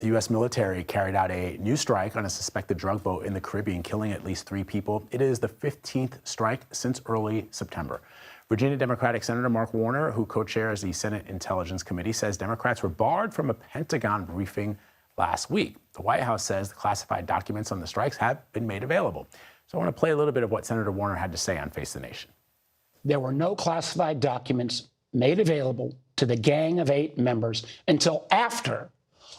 The U.S. military carried out a new strike on a suspected drug boat in the Caribbean, killing at least 3 people. It is the 15th strike since early September. Virginia Democratic Senator Mark Warner, who co-chairs the Senate Intelligence Committee, says Democrats were barred from a Pentagon briefing last week. The White House says the classified documents on the strikes have been made available. So I want to play a little bit of what Senator Warner had to say on Face the Nation. There were no classified documents made available to the Gang of 8 members until after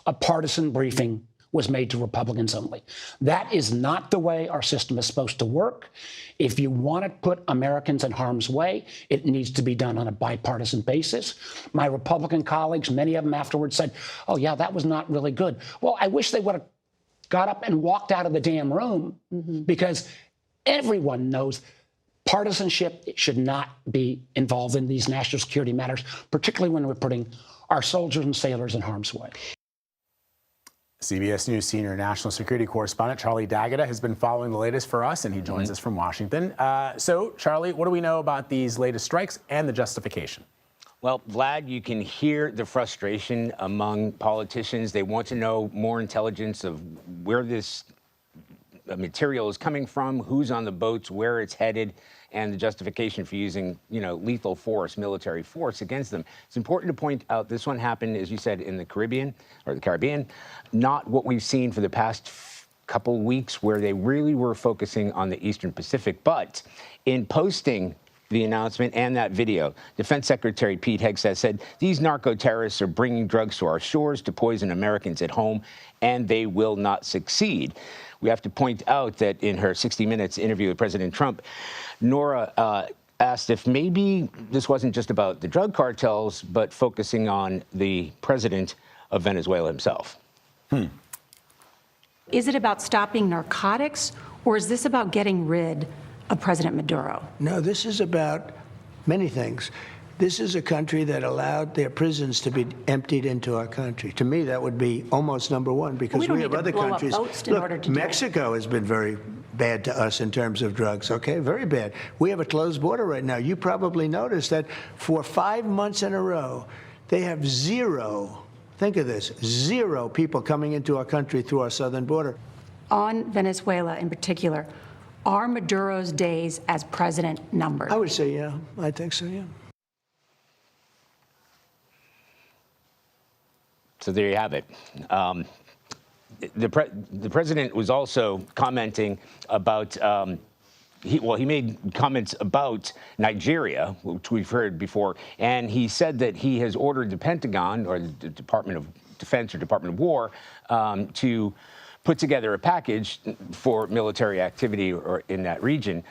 a partisan briefing was made to Republicans only. That is not the way our system is supposed to work. If you want to put Americans in harm's way, it needs to be done on a bipartisan basis. My Republican colleagues, many of them afterwards said, oh, yeah, that was not really good. Well, I wish they would have got up and walked out of the damn room because everyone knows partisanship should not be involved in these national security matters, particularly when we're putting our soldiers and sailors in harm's way. CBS News senior national security correspondent Charlie D'Agata has been following the latest for us, and he joins us from Washington. So, Charlie, what do we know about these latest strikes and the justification? Well, Vlad, you can hear the frustration among politicians. They want to know more intelligence of where this material is coming from, who's on the boats, where it's headed, and the justification for using, lethal force, military force against them. It's important to point out this one happened, as you said, in the Caribbean, not what we've seen for the past couple weeks where they really were focusing on the Eastern Pacific. But in posting the announcement and that video, Defense Secretary Pete Hegseth said, these narco-terrorists are bringing drugs to our shores to poison Americans at home, and they will not succeed. We have to point out that in her 60 Minutes interview with President Trump, Nora asked if maybe this wasn't just about the drug cartels, but focusing on the president of Venezuela himself. Is it about stopping narcotics, or is this about getting rid of President Maduro? No, this is about many things. This is a country that allowed their prisons to be emptied into our country. To me, that would be almost number one, because we have other countries. Look, Mexico has been very bad to us in terms of drugs, okay? Very bad. We have a closed border right now. You probably noticed that for 5 months in a row, they have zero, think of this, 0 people coming into our country through our southern border. On Venezuela in particular, are Maduro's days as president numbered? I would say, yeah. I think so, yeah. So there you have it. The president was also commenting about, he made comments about Nigeria, which we've heard before, and he said that he has ordered the Pentagon, or the Department of Defense or Department of War, to put together a package for military activity or in that region.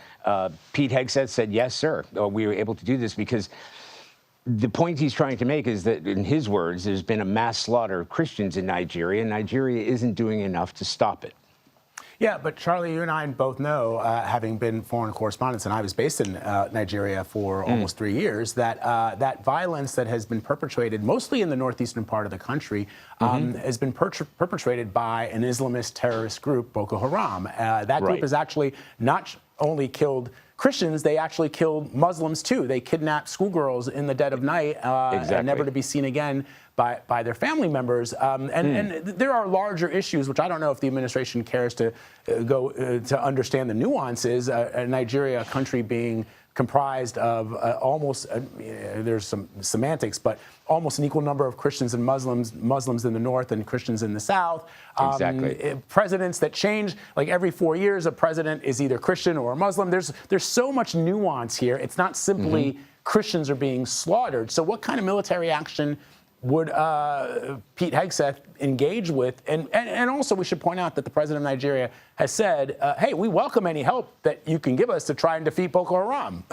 Pete Hegseth said, yes, sir, we were able to do this because the point he's trying to make is that, in his words, there's been a mass slaughter of Christians in Nigeria, and Nigeria isn't doing enough to stop it. Yeah, but Charlie, you and I both know, having been foreign correspondents, and I was based in Nigeria for almost 3 years, that that violence that has been perpetrated, mostly in the northeastern part of the country, has been perpetrated by an Islamist terrorist group, Boko Haram. That group has actually not only killed Christians, they actually killed Muslims too. They kidnapped schoolgirls in the dead of night, and never to be seen again by their family members. And there are larger issues, which I don't know if the administration cares to go to understand the nuances. Nigeria, a country being comprised of almost, there's some semantics, but almost an equal number of Christians and Muslims in the north and Christians in the south. Presidents that change, like every 4 years, a president is either Christian or Muslim. There's so much nuance here. It's not simply Christians are being slaughtered. So what kind of military action would Pete Hegseth engage with? And also we should point out that the president of Nigeria has said, hey, we welcome any help that you can give us to try and defeat Boko Haram.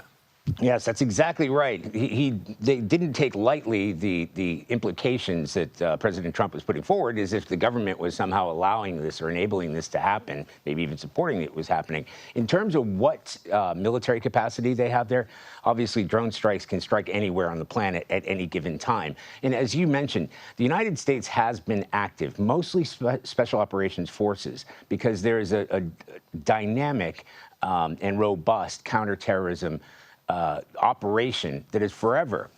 Yes, that's exactly right. They didn't take lightly the implications that President Trump was putting forward, as if the government was somehow allowing this or enabling this to happen, maybe even supporting it was happening. In terms of what military capacity they have there, obviously drone strikes can strike anywhere on the planet at any given time. And as you mentioned, the United States has been active, mostly special operations forces, because there is a dynamic and robust counterterrorism operation that has forever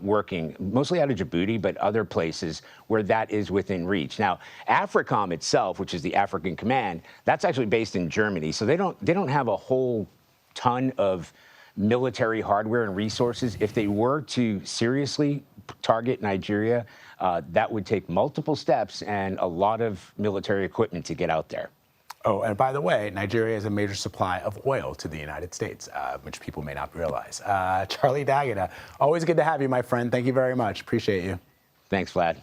working, mostly out of Djibouti, but other places where that is within reach. Now, AFRICOM itself, which is the African Command, that's actually based in Germany, so they don't have a whole ton of military hardware and resources. If they were to seriously target Nigeria, that would take multiple steps and a lot of military equipment to get out there. Oh, and by the way, Nigeria is a major supply of oil to the United States, which people may not realize. Charlie D'Agata, always good to have you, my friend. Thank you very much. Appreciate you. Thanks, Vlad.